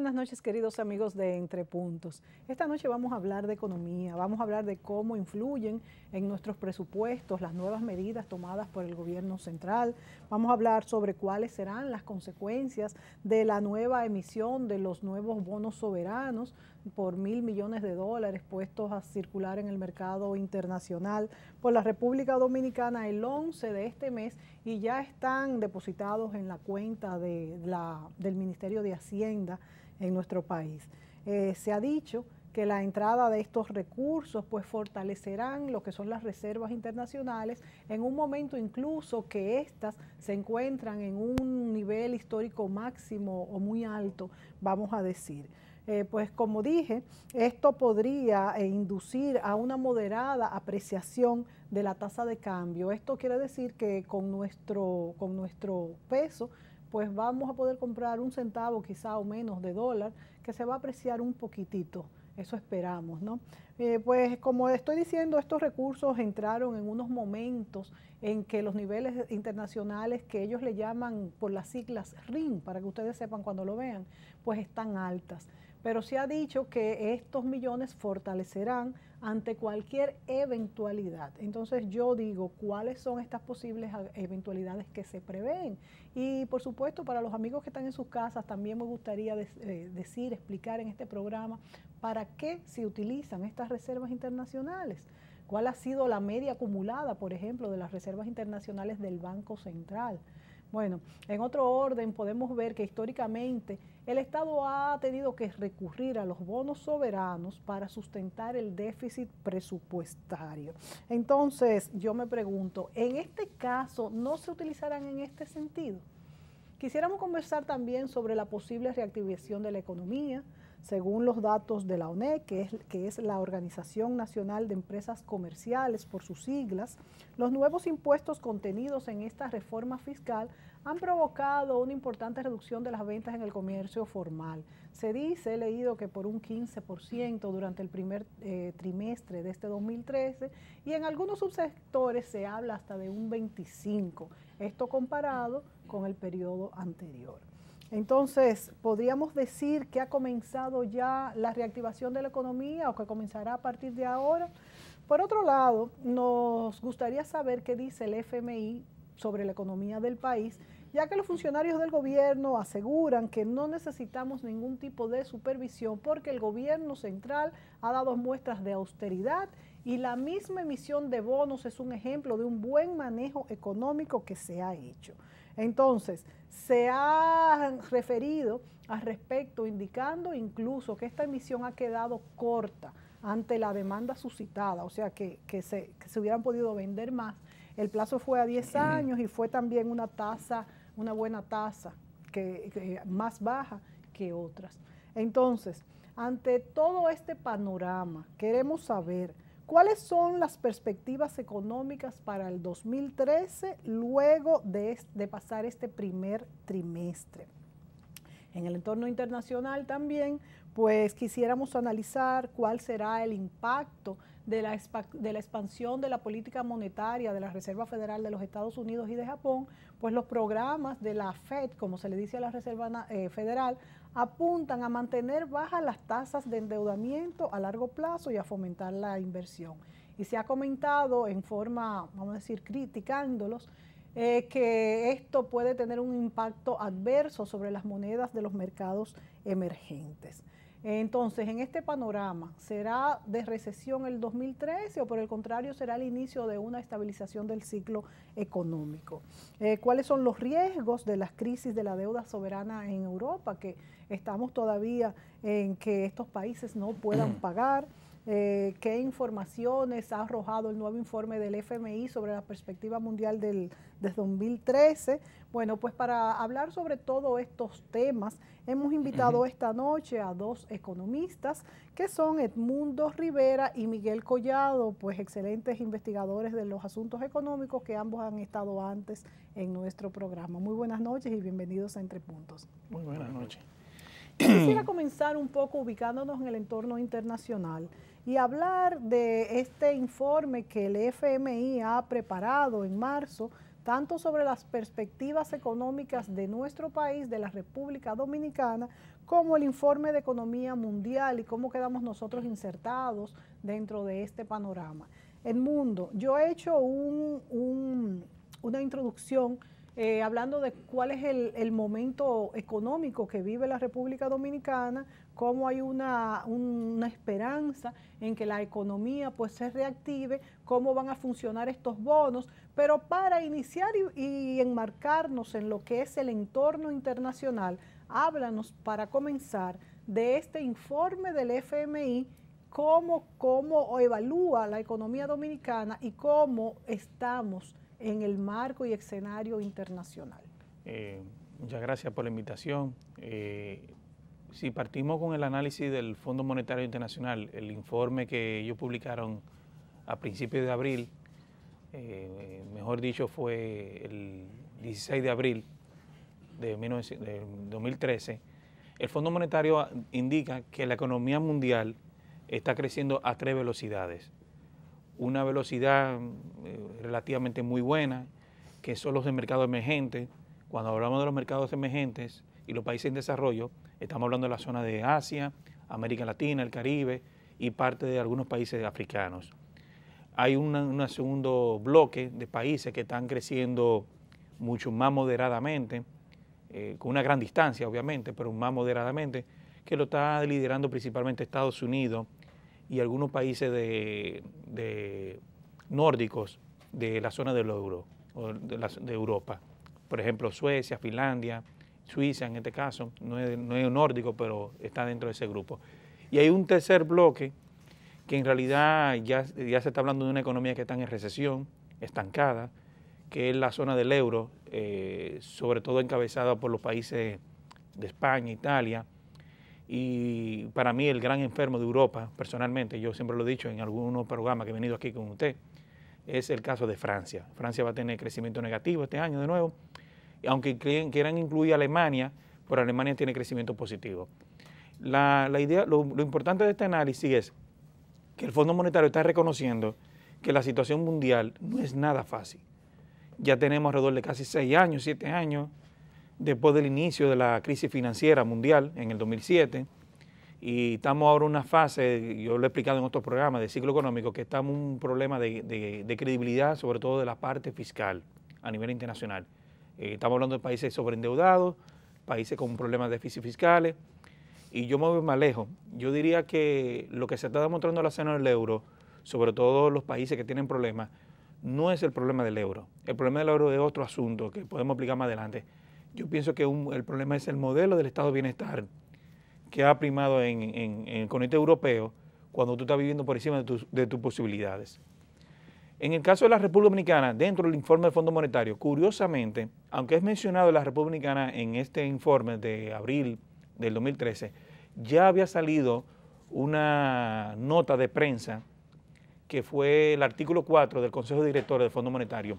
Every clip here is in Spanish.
buenas noches, queridos amigos de Entre Puntos. Esta noche vamos a hablar de economía, vamos a hablar de cómo influyen en nuestros presupuestos las nuevas medidas tomadas por el gobierno central. Vamos a hablar sobre cuáles serán las consecuencias de la nueva emisión de los nuevos bonos soberanos por $1.000 millones puestos a circular en el mercado internacional por la República Dominicana el 11 de este mes y ya están depositados en la cuenta del Ministerio de Hacienda en nuestro país. Se ha dicho que la entrada de estos recursos pues fortalecerán lo que son las reservas internacionales en un momento incluso que éstas se encuentran en un nivel histórico máximo o muy alto, vamos a decir. Pues como dije, esto podría inducir a una moderada apreciación de la tasa de cambio. Esto quiere decir que con nuestro peso, pues vamos a poder comprar un centavo quizá o menos de dólar, que se va a apreciar un poquitito. Eso esperamos, ¿no? Pues como estoy diciendo, estos recursos entraron en unos momentos en que los niveles internacionales que ellos le llaman por las siglas RIN, para que ustedes sepan cuando lo vean, pues están altas. Pero se ha dicho que estos millones fortalecerán ante cualquier eventualidad. Entonces yo digo, ¿cuáles son estas posibles eventualidades que se prevén? Y por supuesto, para los amigos que están en sus casas, también me gustaría explicar en este programa para qué se utilizan estas reservas internacionales. ¿Cuál ha sido la media acumulada, por ejemplo, de las reservas internacionales del Banco Central? Bueno, en otro orden podemos ver que históricamente el Estado ha tenido que recurrir a los bonos soberanos para sustentar el déficit presupuestario. Entonces, yo me pregunto, ¿en este caso no se utilizarán en este sentido? Quisiéramos conversar también sobre la posible reactivación de la economía, según los datos de la ONEC, que es la Organización Nacional de Empresas Comerciales, por sus siglas. Los nuevos impuestos contenidos en esta reforma fiscal han provocado una importante reducción de las ventas en el comercio formal. Se dice, he leído que por un 15% durante el primer trimestre de este 2013 y en algunos subsectores se habla hasta de un 25%, esto comparado con el periodo anterior. Entonces, ¿podríamos decir que ha comenzado ya la reactivación de la economía o que comenzará a partir de ahora? Por otro lado, nos gustaría saber qué dice el FMI sobre la economía del país, ya que los funcionarios del gobierno aseguran que no necesitamos ningún tipo de supervisión porque el gobierno central ha dado muestras de austeridad y la misma emisión de bonos es un ejemplo de un buen manejo económico que se ha hecho. Entonces, se ha referido al respecto, indicando incluso que esta emisión ha quedado corta ante la demanda suscitada, o sea que se hubieran podido vender más. El plazo fue a 10 años y fue también una tasa, una buena tasa, que más baja que otras. Entonces, ante todo este panorama, queremos saber ¿cuáles son las perspectivas económicas para el 2013 luego de pasar este primer trimestre? En el entorno internacional también, pues quisiéramos analizar cuál será el impacto de la expansión de la política monetaria de la Reserva Federal de los Estados Unidos y de Japón, pues los programas de la FED, como se le dice a la Reserva Federal, apuntan a mantener bajas las tasas de endeudamiento a largo plazo y a fomentar la inversión. Y se ha comentado en forma, vamos a decir, criticándolos, que esto puede tener un impacto adverso sobre las monedas de los mercados emergentes. Entonces, en este panorama, ¿será de recesión el 2013 o por el contrario será el inicio de una estabilización del ciclo económico? ¿Cuáles son los riesgos de las crisis de la deuda soberana en Europa, que estamos todavía en que estos países no puedan pagar? ¿Qué informaciones ha arrojado el nuevo informe del FMI sobre la perspectiva mundial de 2013? Bueno, pues para hablar sobre todos estos temas, hemos invitado esta noche a dos economistas, que son Edmundo Rivera y Miguel Collado, pues excelentes investigadores de los asuntos económicos que ambos han estado antes en nuestro programa. Muy buenas noches y bienvenidos a Entre Puntos. Muy buenas noches. Quisiera comenzar un poco ubicándonos en el entorno internacional y hablar de este informe que el FMI ha preparado en marzo tanto sobre las perspectivas económicas de nuestro país, de la República Dominicana, como el informe de economía mundial y cómo quedamos nosotros insertados dentro de este panorama. Edmundo, yo he hecho una introducción hablando de cuál es el momento económico que vive la República Dominicana, cómo hay una esperanza en que la economía pues se reactive, cómo van a funcionar estos bonos, pero para iniciar y enmarcarnos en lo que es el entorno internacional, háblanos para comenzar de este informe del FMI, cómo evalúa la economía dominicana y cómo estamos en el marco y escenario internacional. Muchas gracias por la invitación. Si partimos con el análisis del Fondo Monetario Internacional, el informe que ellos publicaron a principios de abril, mejor dicho fue el 16 de abril de 2013, el Fondo Monetario indica que la economía mundial está creciendo a 3 velocidades. Una velocidad relativamente muy buena, que son los de mercados emergentes. Cuando hablamos de los mercados emergentes y los países en desarrollo, estamos hablando de la zona de Asia, América Latina, el Caribe y parte de algunos países africanos. Hay un segundo bloque de países que están creciendo mucho más moderadamente, con una gran distancia obviamente, pero más moderadamente, que lo está liderando principalmente Estados Unidos y algunos países de nórdicos de la zona del euro, o de Europa. Por ejemplo, Suecia, Finlandia, Suiza en este caso, no es nórdico, pero está dentro de ese grupo. Y hay un tercer bloque que en realidad ya se está hablando de una economía que está en recesión, estancada, que es la zona del euro, sobre todo encabezada por los países de España, Italia, y para mí el gran enfermo de Europa, personalmente, yo siempre lo he dicho en algunos programas que he venido aquí con usted, es el caso de Francia. Francia va a tener crecimiento negativo este año de nuevo, aunque quieran incluir a Alemania, pero Alemania tiene crecimiento positivo. La idea, lo importante de este análisis es que el Fondo Monetario está reconociendo que la situación mundial no es nada fácil. Ya tenemos alrededor de casi 6 años, 7 años, después del inicio de la crisis financiera mundial en el 2007, y estamos ahora en una fase, yo lo he explicado en otros programas de ciclo económico, que estamos en un problema de credibilidad, sobre todo de la parte fiscal a nivel internacional. Estamos hablando de países sobreendeudados, países con problemas de déficit fiscales, y yo me voy más lejos. Yo diría que lo que se está demostrando en la zona del euro, sobre todo los países que tienen problemas, no es el problema del euro. El problema del euro es otro asunto que podemos explicar más adelante. Yo pienso que el problema es el modelo del estado de bienestar que ha primado en el continente europeo cuando tú estás viviendo por encima de tus posibilidades. En el caso de la República Dominicana, dentro del informe del Fondo Monetario, curiosamente, aunque es mencionado la República Dominicana en este informe de abril del 2013, ya había salido una nota de prensa que fue el artículo 4 del Consejo de Directores del Fondo Monetario.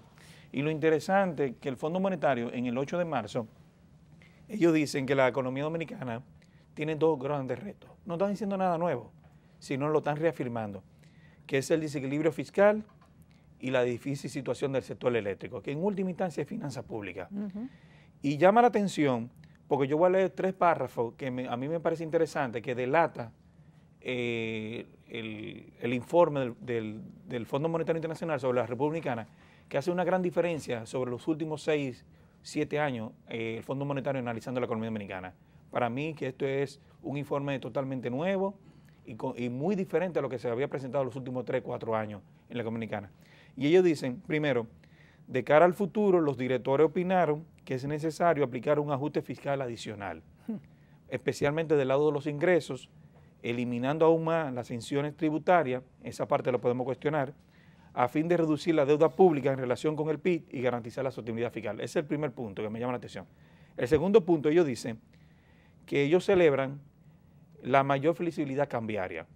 Y lo interesante es que el Fondo Monetario, en el 8 de marzo, ellos dicen que la economía dominicana tiene 2 grandes retos. No están diciendo nada nuevo, sino lo están reafirmando, que es el desequilibrio fiscal y la difícil situación del sector eléctrico, que en última instancia es finanzas públicas. Y llama la atención, porque yo voy a leer 3 párrafos que a mí me parece interesante, que delata el informe del Fondo Monetario Internacional sobre la República Dominicana, que hace una gran diferencia sobre los últimos 6, 7 años, el Fondo Monetario analizando la economía dominicana. Para mí que esto es un informe totalmente nuevo y muy diferente a lo que se había presentado los últimos 3, 4 años en la economía dominicana. Y ellos dicen, primero, de cara al futuro, los directores opinaron que es necesario aplicar un ajuste fiscal adicional, especialmente del lado de los ingresos, eliminando aún más las exenciones tributarias, esa parte la podemos cuestionar, a fin de reducir la deuda pública en relación con el PIB y garantizar la sostenibilidad fiscal. Ese es el primer punto que me llama la atención. El segundo punto, ellos dicen que ellos celebran la mayor flexibilidad cambiaria.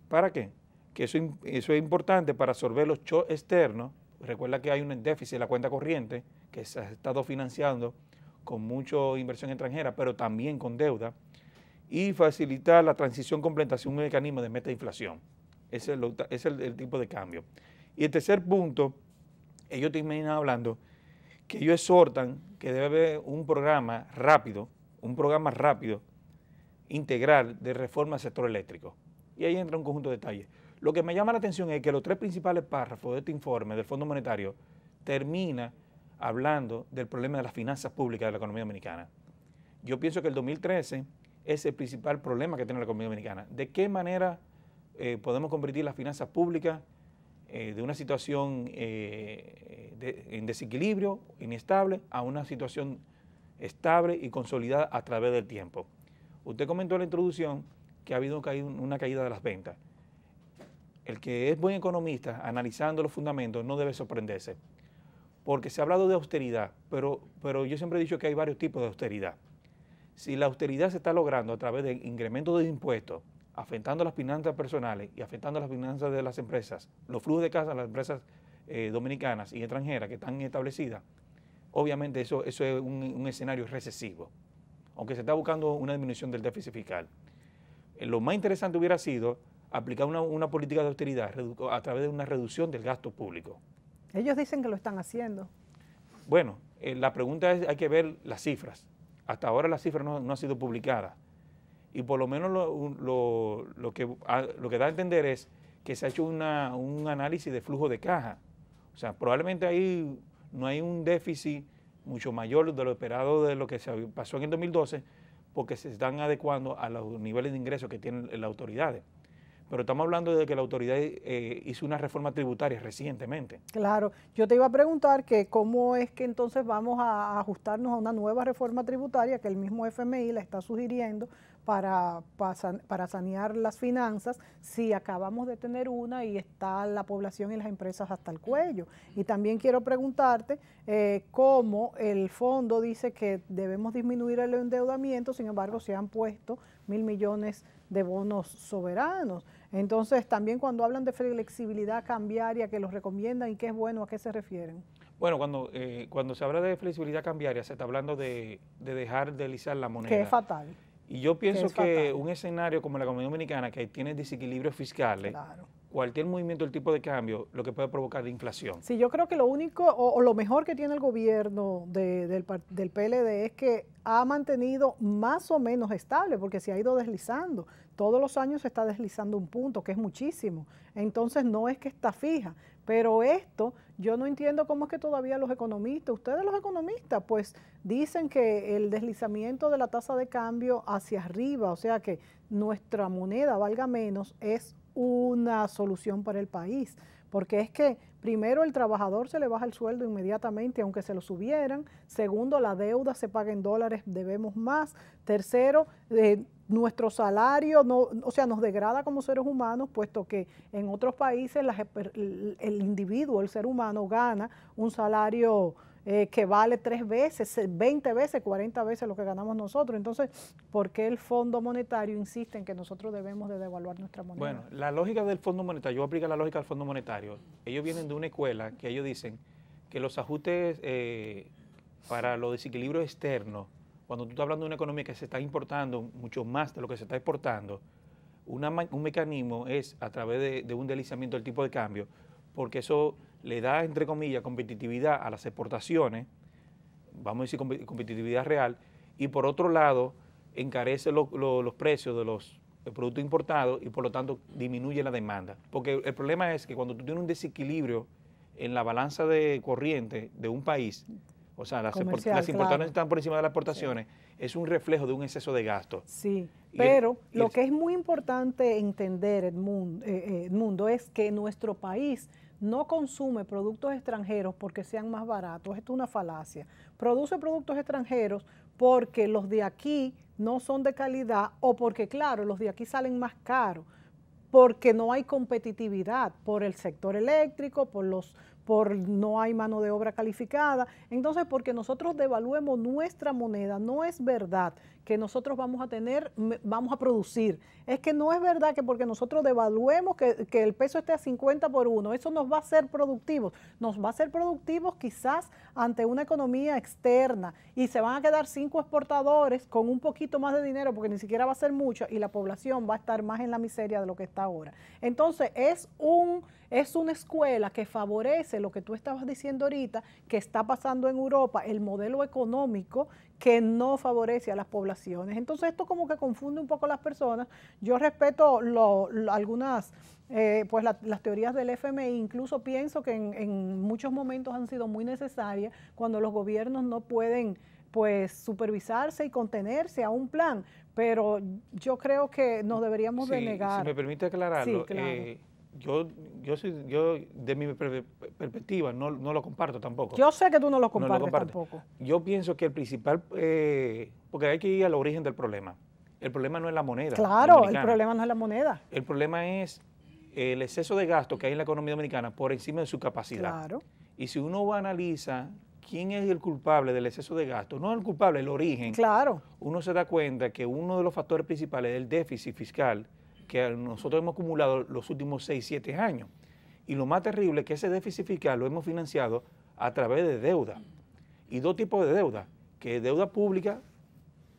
¿Para qué? Que eso es importante para absorber los shocks externos. Recuerda que hay un déficit en la cuenta corriente que se ha estado financiando con mucha inversión extranjera, pero también con deuda, y facilitar la transición completa hacia un mecanismo de meta de inflación. Ese es el tipo de cambio. Y el tercer punto, ellos terminan hablando que ellos exhortan que debe haber un programa rápido, integral de reforma al sector eléctrico. Y ahí entra un conjunto de detalles. Lo que me llama la atención es que los 3 principales párrafos de este informe del Fondo Monetario termina hablando del problema de las finanzas públicas de la economía dominicana. Yo pienso que el 2013 es el principal problema que tiene la economía dominicana. ¿De qué manera podemos convertir las finanzas públicas de una situación en desequilibrio, inestable, a una situación estable y consolidada a través del tiempo? Usted comentó en la introducción que ha habido una caída de las ventas. El que es buen economista, analizando los fundamentos, no debe sorprenderse, porque se ha hablado de austeridad, pero yo siempre he dicho que hay varios tipos de austeridad. Si la austeridad se está logrando a través de incremento de impuestos, afectando las finanzas personales y afectando las finanzas de las empresas, los flujos de caja de las empresas dominicanas y extranjeras que están establecidas, obviamente eso es un escenario recesivo, aunque se está buscando una disminución del déficit fiscal. Lo más interesante hubiera sido aplicar una política de austeridad a través de una reducción del gasto público. Ellos dicen que lo están haciendo. Bueno, la pregunta es, hay que ver las cifras. Hasta ahora las cifras no han sido publicadas. Y por lo menos lo que da a entender es que se ha hecho un análisis de flujo de caja. O sea, probablemente ahí no hay un déficit mucho mayor de lo esperado de lo que se pasó en el 2012, porque se están adecuando a los niveles de ingresos que tienen las autoridades. Pero estamos hablando de que la autoridad hizo una reforma tributaria recientemente. Claro, yo te iba a preguntar que cómo es que entonces vamos a ajustarnos a una nueva reforma tributaria que el mismo FMI la está sugiriendo para sanear las finanzas si acabamos de tener una y está la población y las empresas hasta el cuello. Y también quiero preguntarte cómo el fondo dice que debemos disminuir el endeudamiento, sin embargo se han puesto 1.000 millones de bonos soberanos. Entonces, también cuando hablan de flexibilidad cambiaria, que los recomiendan y que es bueno, ¿a qué se refieren? Bueno, cuando se habla de flexibilidad cambiaria, se está hablando de dejar de deslizar la moneda. Que es fatal. Y yo pienso que un escenario como la economía dominicana, que tiene desequilibrios fiscales, claro, cualquier movimiento del tipo de cambio, lo que puede provocar es inflación. Sí, yo creo que lo único o lo mejor que tiene el gobierno del PLD es que ha mantenido más o menos estable, porque se ha ido deslizando. Todos los años se está deslizando un punto, que es muchísimo. Entonces no es que está fija, pero esto yo no entiendo cómo es que todavía los economistas, ustedes los economistas, pues dicen que el deslizamiento de la tasa de cambio hacia arriba, o sea que nuestra moneda valga menos, es una solución para el país, porque es que primero el trabajador se le baja el sueldo inmediatamente aunque se lo subieran, segundo la deuda se paga en dólares, debemos más, tercero nuestro salario nos degrada como seres humanos, puesto que en otros países el individuo, el ser humano gana un salario que vale 3 veces, 20 veces, 40 veces lo que ganamos nosotros. Entonces, ¿por qué el Fondo Monetario insiste en que nosotros debemos de devaluar nuestra moneda? Bueno, la lógica del Fondo Monetario, yo aplico la lógica del Fondo Monetario. Ellos vienen de una escuela que ellos dicen que los ajustes para los desequilibrios externos, cuando tú estás hablando de una economía que se está importando mucho más de lo que se está exportando, un mecanismo es a través de un deslizamiento del tipo de cambio, porque eso le da, entre comillas, competitividad a las exportaciones, vamos a decir competitividad real, y por otro lado encarece los precios de los productos importados y por lo tanto disminuye la demanda. Porque el problema es que cuando tú tienes un desequilibrio en la balanza de corriente de un país, o sea, las importaciones están por encima de las exportaciones, sí, es un reflejo de un exceso de gasto. Sí, pero lo que es muy importante entender, Edmundo, es que nuestro país no consume productos extranjeros porque sean más baratos. Esto es una falacia. Produce productos extranjeros porque los de aquí no son de calidad o porque, claro, los de aquí salen más caros, porque no hay competitividad por el sector eléctrico, por no hay mano de obra calificada. Entonces, porque nosotros devaluemos nuestra moneda, no es verdad que nosotros vamos a producir. Es que no es verdad que porque nosotros devaluemos que el peso esté a 50 por 1, eso nos va a hacer productivos. Nos va a hacer productivos quizás ante una economía externa y se van a quedar 5 exportadores con un poquito más de dinero porque ni siquiera va a ser mucho y la población va a estar más en la miseria de lo que está ahora. Entonces, es una escuela que favorece favorece lo que tú estabas diciendo ahorita, que está pasando en Europa, el modelo económico que no favorece a las poblaciones. Entonces esto como que confunde un poco a las personas. Yo respeto algunas, pues las teorías del FMI, incluso pienso que en muchos momentos han sido muy necesarias cuando los gobiernos no pueden pues supervisarse y contenerse a un plan, pero yo creo que nos deberíamos de negar. Si me permite aclararlo, sí, claro. Yo de mi perspectiva no lo comparto tampoco. Yo sé que tú no lo compartes tampoco. Yo pienso que el principal, porque hay que ir al origen del problema. El problema no es la moneda. Claro, dominicana. El problema no es la moneda. El problema es el exceso de gasto que hay en la economía dominicana por encima de su capacidad. Claro. Y si uno analiza quién es el culpable del exceso de gasto, no el culpable, el origen. Claro. Uno se da cuenta que uno de los factores principales es el déficit fiscal que nosotros hemos acumulado los últimos 6, 7 años. Y lo más terrible es que ese déficit fiscal lo hemos financiado a través de deuda. Y dos tipos de deuda, que es deuda pública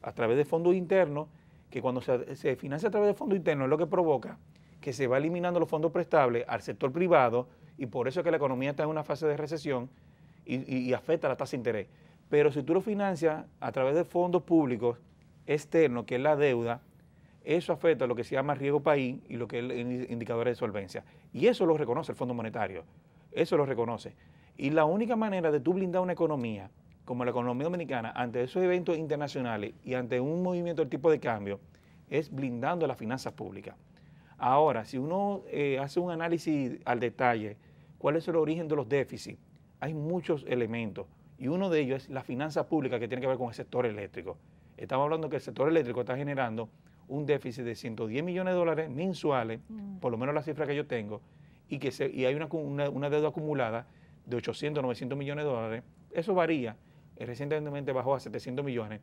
a través de fondos internos, que cuando se financia a través de fondos internos es lo que provoca que se va eliminando los fondos prestables al sector privado, y por eso es que la economía está en una fase de recesión y afecta la tasa de interés. Pero si tú lo financias a través de fondos públicos externos, que es la deuda, eso afecta lo que se llama riesgo país y lo que es el indicador de solvencia. Y eso lo reconoce el Fondo Monetario, eso lo reconoce. Y la única manera de tú blindar una economía, como la economía dominicana, ante esos eventos internacionales y ante un movimiento del tipo de cambio, es blindando las finanzas públicas. Ahora, si uno hace un análisis al detalle, ¿cuál es el origen de los déficits? Hay muchos elementos y uno de ellos es la finanza pública que tiene que ver con el sector eléctrico. Estamos hablando que el sector eléctrico está generando un déficit de 110 millones de dólares mensuales, por lo menos la cifra que yo tengo, y hay una deuda acumulada de 800, 900 millones de dólares. Eso varía, recientemente bajó a 700 millones,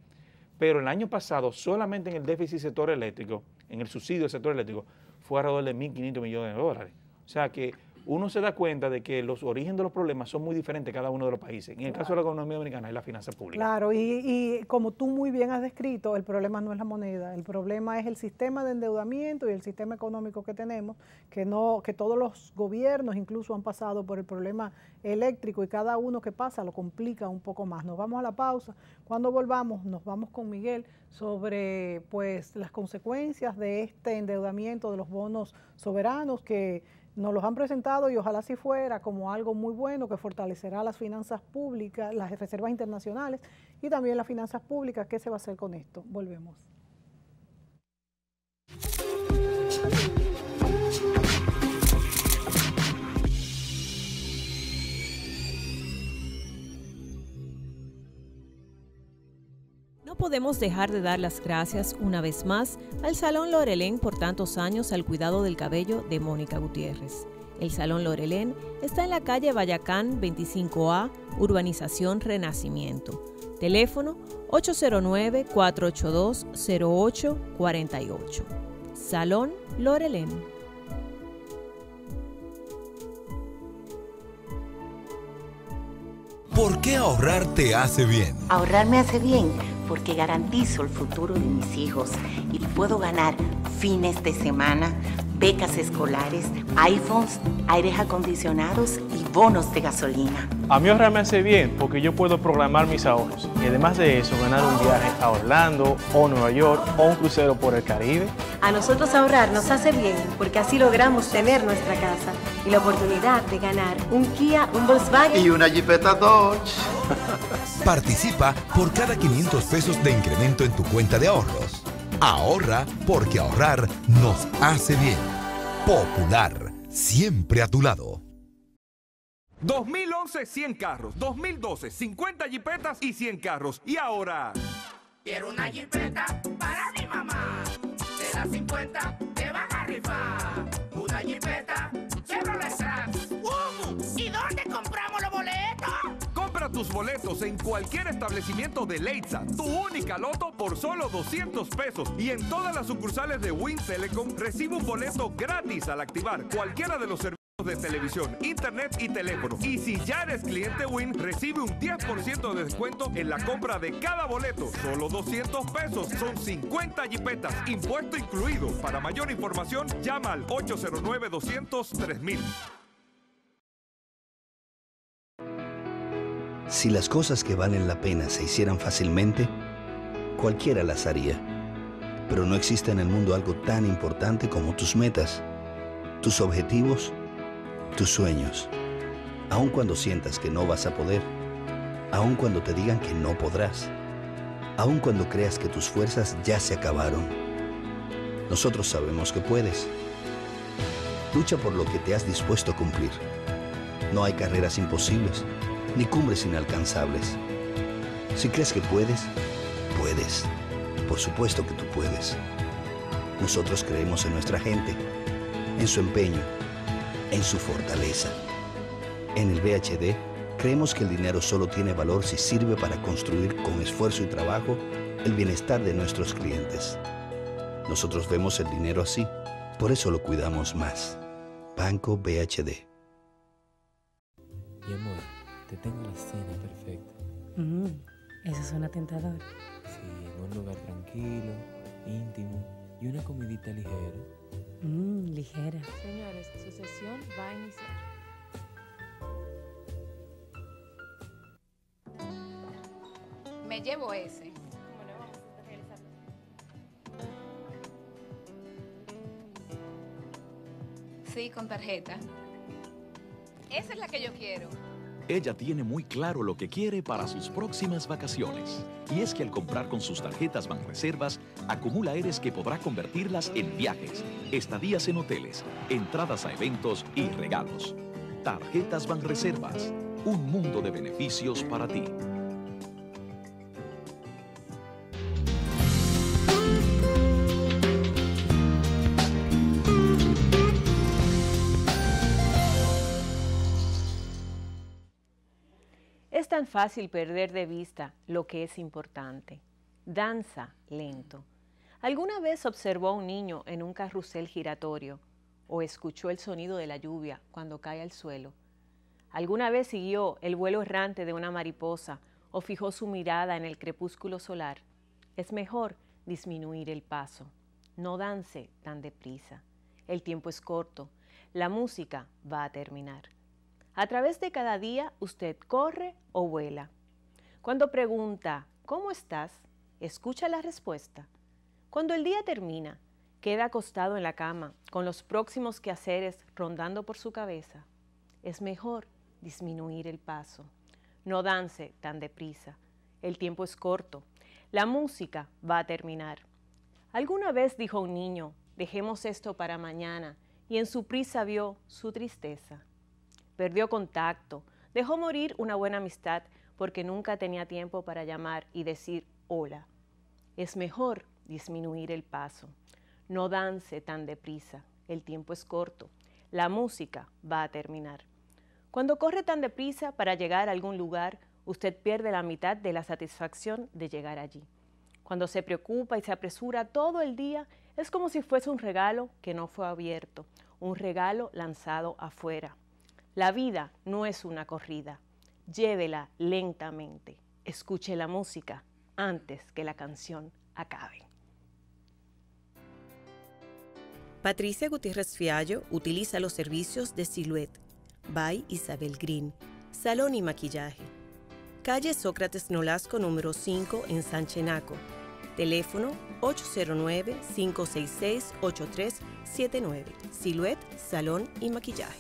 pero el año pasado solamente en el déficit sector eléctrico, en el subsidio del sector eléctrico, fue alrededor de 1.500 millones de dólares. O sea que uno se da cuenta de que los orígenes de los problemas son muy diferentes en cada uno de los países. En el caso de la economía dominicana es la finanza pública. Claro, y como tú muy bien has descrito, el problema no es la moneda, el problema es el sistema de endeudamiento y el sistema económico que tenemos, que todos los gobiernos incluso han pasado por el problema eléctrico y cada uno que pasa lo complica un poco más. Nos vamos a la pausa. Cuando volvamos, nos vamos con Miguel sobre pues las consecuencias de este endeudamiento de los bonos soberanos que nos los han presentado y ojalá si fuera como algo muy bueno que fortalecerá las finanzas públicas, las reservas internacionales y también las finanzas públicas. ¿Qué se va a hacer con esto? Volvemos. No podemos dejar de dar las gracias una vez más al Salón Lorelén por tantos años al cuidado del cabello de Mónica Gutiérrez. El Salón Lorelén está en la calle Bayacán 25A, Urbanización Renacimiento. Teléfono 809-482-0848. Salón Lorelén. ¿Por qué ahorrar te hace bien? Ahorrar me hace bien porque garantizo el futuro de mis hijos y puedo ganar fines de semana, becas escolares, iPhones, aires acondicionados y bonos de gasolina. A mí ahorrar me hace bien porque yo puedo programar mis ahorros y además de eso ganar un viaje a Orlando o Nueva York o un crucero por el Caribe. A nosotros ahorrar nos hace bien porque así logramos tener nuestra casa y la oportunidad de ganar un Kia, un Volkswagen y una Jeepeta Dodge. Participa por cada 500 pesos de incremento en tu cuenta de ahorros. Ahorra porque ahorrar nos hace bien. Popular, siempre a tu lado. 2011, 100 carros. 2012, 50 jipetas y 100 carros. Y ahora... Quiero una jipeta para mi mamá. De las 50 te van a rifar. Una jipeta Chevrolet Trax. ¿Y dónde compramos los boletos? Compra tus boletos en cualquier establecimiento de Leitza, tu única loto por solo 200 pesos. Y en todas las sucursales de Win Telecom recibe un boleto gratis al activar cualquiera de los servicios de televisión, internet y teléfono. Y si ya eres cliente Win, recibe un 10% de descuento en la compra de cada boleto. Solo 200 pesos, son 50 jipetas, impuesto incluido. Para mayor información, llama al 809-200-3000. Si las cosas que valen la pena se hicieran fácilmente, cualquiera las haría. Pero no existe en el mundo algo tan importante como tus metas, tus objetivos, tus sueños. Aun cuando sientas que no vas a poder, aun cuando te digan que no podrás, aun cuando creas que tus fuerzas ya se acabaron, nosotros sabemos que puedes. Lucha por lo que te has dispuesto a cumplir. No hay carreras imposibles, ni cumbres inalcanzables. Si crees que puedes, puedes. Por supuesto que tú puedes. Nosotros creemos en nuestra gente, en su empeño, en su fortaleza. En el BHD, creemos que el dinero solo tiene valor si sirve para construir con esfuerzo y trabajo el bienestar de nuestros clientes. Nosotros vemos el dinero así, por eso lo cuidamos más. Banco BHD. Mi amor, te tengo la cena perfecta. Eso suena tentador. Sí, en un lugar tranquilo, íntimo y una comidita ligera. Ligera. Señores, su sesión va a iniciar. Me llevo ese. Bueno, vamos a realizarlo. Sí, con tarjeta. Esa es la que yo quiero. Ella tiene muy claro lo que quiere para sus próximas vacaciones. Y es que al comprar con sus tarjetas Banreservas, acumula Eres que podrá convertirlas en viajes, estadías en hoteles, entradas a eventos y regalos. Tarjetas Banreservas, un mundo de beneficios para ti. Es tan fácil perder de vista lo que es importante. Danza lento. ¿Alguna vez observó a un niño en un carrusel giratorio o escuchó el sonido de la lluvia cuando cae al suelo? ¿Alguna vez siguió el vuelo errante de una mariposa o fijó su mirada en el crepúsculo solar? Es mejor disminuir el paso. No dance tan deprisa. El tiempo es corto. La música va a terminar. A través de cada día usted corre o vuela. Cuando pregunta, ¿cómo estás?, escucha la respuesta. Cuando el día termina, queda acostado en la cama con los próximos quehaceres rondando por su cabeza. Es mejor disminuir el paso. No dance tan deprisa. El tiempo es corto. La música va a terminar. Alguna vez dijo un niño, dejemos esto para mañana, y en su prisa vio su tristeza. Perdió contacto, dejó morir una buena amistad porque nunca tenía tiempo para llamar y decir hola. Es mejor disminuir el paso. No dance tan deprisa, el tiempo es corto. La música va a terminar. Cuando corre tan deprisa para llegar a algún lugar, usted pierde la mitad de la satisfacción de llegar allí. Cuando se preocupa y se apresura todo el día, es como si fuese un regalo que no fue abierto, un regalo lanzado afuera. La vida no es una corrida. Llévela lentamente. Escuche la música antes que la canción acabe. Patricia Gutiérrez Fiallo utiliza los servicios de Silhouette by Isabel Green, salón y maquillaje. Calle Sócrates Nolasco número 5 en Sanchenaco. Teléfono 809-566-8379. Silhouette, salón y maquillaje.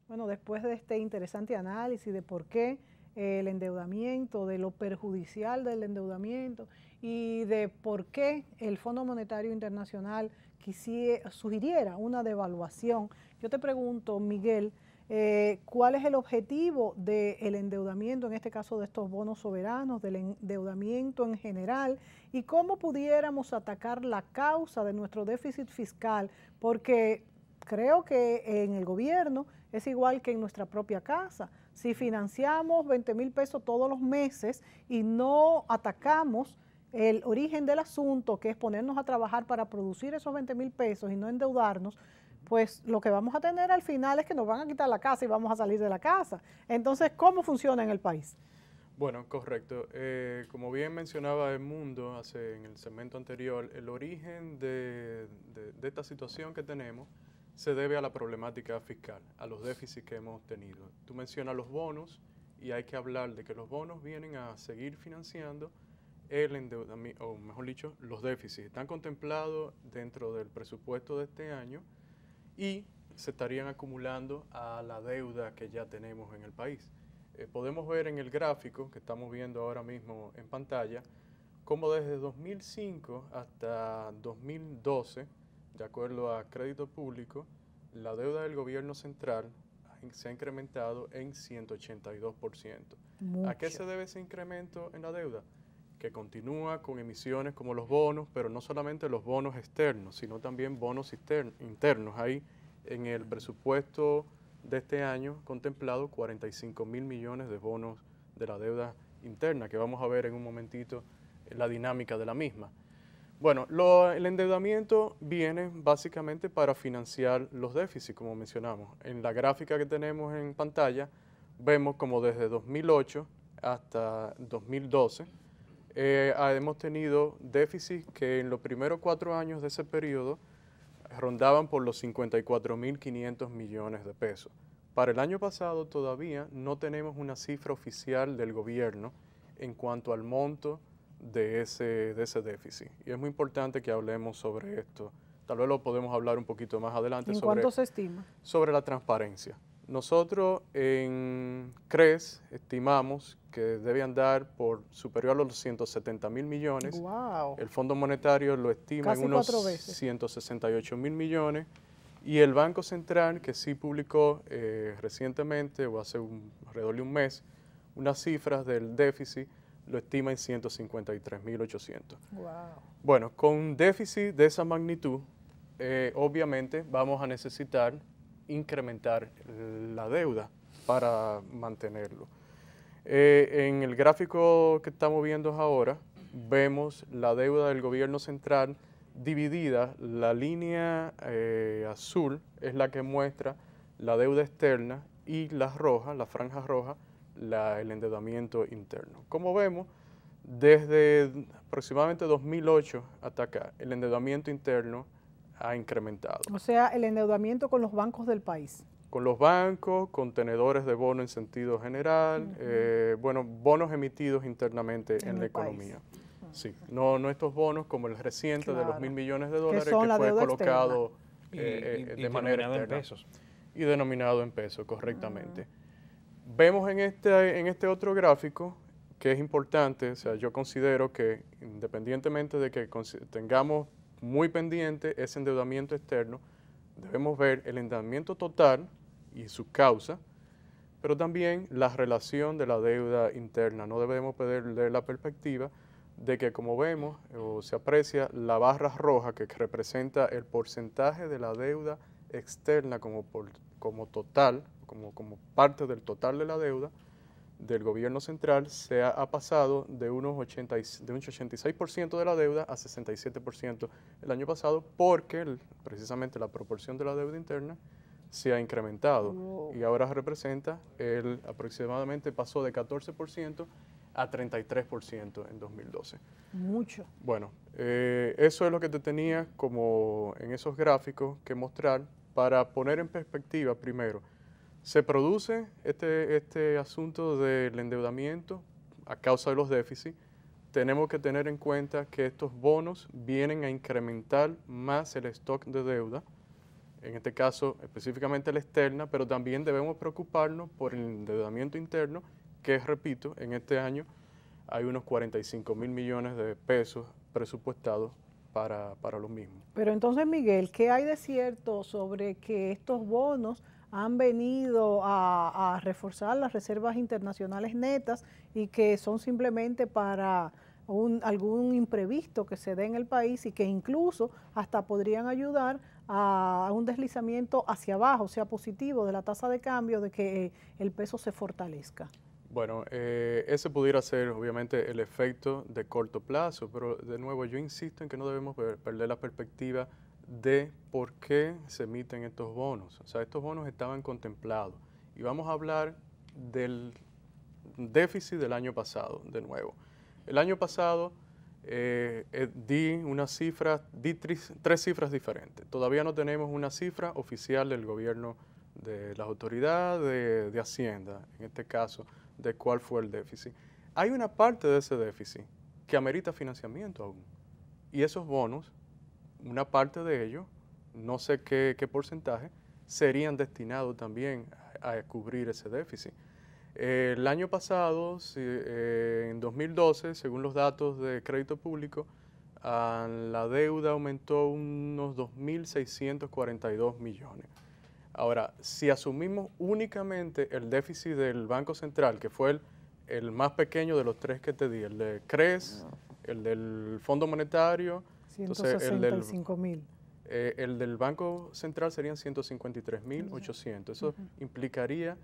Bueno, después de este interesante análisis de por qué el endeudamiento, de lo perjudicial del endeudamiento y de por qué el Fondo Monetario Internacional sugiriera una devaluación, yo te pregunto, Miguel, ¿cuál es el objetivo del endeudamiento, en este caso de estos bonos soberanos, del endeudamiento en general, y cómo pudiéramos atacar la causa de nuestro déficit fiscal? Porque creo que en el gobierno es igual que en nuestra propia casa. Si financiamos 20,000 pesos todos los meses y no atacamos el origen del asunto, que es ponernos a trabajar para producir esos 20,000 pesos y no endeudarnos, pues lo que vamos a tener al final es que nos van a quitar la casa y vamos a salir de la casa. Entonces, ¿cómo funciona en el país? Bueno, correcto. Como bien mencionaba Edmundo en el segmento anterior, el origen de esta situación que tenemos se debe a la problemática fiscal, a los déficits que hemos tenido. Tú mencionas los bonos y hay que hablar de que los bonos vienen a seguir financiando el endeudamiento, o mejor dicho, los déficits. Están contemplados dentro del presupuesto de este año y se estarían acumulando a la deuda que ya tenemos en el país. Podemos ver en el gráfico que estamos viendo ahora mismo en pantalla, cómo desde 2005 hasta 2012, de acuerdo a Crédito Público, la deuda del gobierno central se ha incrementado en 182%. Mucho. ¿A qué se debe ese incremento en la deuda? Que continúa con emisiones como los bonos, pero no solamente los bonos externos, sino también bonos internos. Hay en el presupuesto de este año contemplado 45.000 millones de bonos de la deuda interna, que vamos a ver en un momentito la dinámica de la misma. Bueno, el endeudamiento viene básicamente para financiar los déficits, como mencionamos. En la gráfica que tenemos en pantalla, vemos como desde 2008 hasta 2012 hemos tenido déficits que en los primeros 4 años de ese periodo rondaban por los 54.500 millones de pesos. Para el año pasado todavía no tenemos una cifra oficial del gobierno en cuanto al monto de ese déficit. Y es muy importante que hablemos sobre esto. Tal vez lo podemos hablar un poquito más adelante. ¿En cuánto se estima? Sobre la transparencia. Nosotros en CRES estimamos que debe andar por superior a los 170.000 millones. Wow. El Fondo Monetario lo estima Casi en unos 4 veces. 168.000 millones. Y el Banco Central, que sí publicó recientemente, o hace alrededor de un mes, unas cifras del déficit, lo estima en 153.800. Wow. Bueno, con un déficit de esa magnitud, obviamente vamos a necesitar incrementar la deuda para mantenerlo. En el gráfico que estamos viendo ahora, vemos la deuda del gobierno central dividida. La línea azul es la que muestra la deuda externa y la franja roja, el endeudamiento interno. Como vemos, desde aproximadamente 2008 hasta acá, el endeudamiento interno ha incrementado. O sea, el endeudamiento con los bancos del país. Con los bancos, con tenedores de bono en sentido general, bueno, bonos emitidos internamente en la economía. Sí, no estos bonos como el reciente de los 1.000 millones de dólares que fue colocado de manera externa. En pesos. Y denominado en pesos, correctamente. Vemos en este otro gráfico que es importante, o sea, yo considero que independientemente de que tengamos muy pendiente ese endeudamiento externo, debemos ver el endeudamiento total y su causa, pero también la relación de la deuda interna. No debemos perder la perspectiva de que, como vemos o se aprecia, la barra roja que representa el porcentaje de la deuda externa como total, como parte del total de la deuda del gobierno central, ha pasado de un 86% de la deuda a 67% el año pasado, porque precisamente la proporción de la deuda interna se ha incrementado. Wow. Y ahora representa, aproximadamente pasó de 14% a 33% en 2012. Mucho. Bueno, eso es lo que te tenía como en esos gráficos que mostrar para poner en perspectiva primero. Se produce este asunto del endeudamiento a causa de los déficits. Tenemos que tener en cuenta que estos bonos vienen a incrementar más el stock de deuda, en este caso específicamente la externa, pero también debemos preocuparnos por el endeudamiento interno, que repito, en este año hay unos 45.000 millones de pesos presupuestados para lo mismo. Pero entonces, Miguel, ¿qué hay de cierto sobre que estos bonos han venido a reforzar las reservas internacionales netas y que son simplemente para algún imprevisto que se dé en el país y que incluso hasta podrían ayudar a un deslizamiento hacia abajo, sea positivo, de la tasa de cambio, de que el peso se fortalezca? Bueno, ese pudiera ser obviamente el efecto de corto plazo, pero de nuevo yo insisto en que no debemos perder la perspectiva de por qué se emiten estos bonos. O sea, estos bonos estaban contemplados. Y vamos a hablar déficit del año pasado, de nuevo. El año pasado di tres cifras diferentes. Todavía no tenemos una cifra oficial del gobierno, de las autoridades de Hacienda, en este caso, de cuál fue el déficit. Hay una parte de ese déficit que amerita financiamiento aún. Y esos bonos, una parte de ellos, no sé qué porcentaje, serían destinados también a cubrir ese déficit. El año pasado, en 2012, según los datos de crédito público, la deuda aumentó unos 2.642 millones. Ahora, si asumimos únicamente el déficit del Banco Central, que fue el más pequeño de los tres que te di, el de CRES, el del Fondo Monetario, 165.000. El del Banco Central serían 153.800. Eso implicaría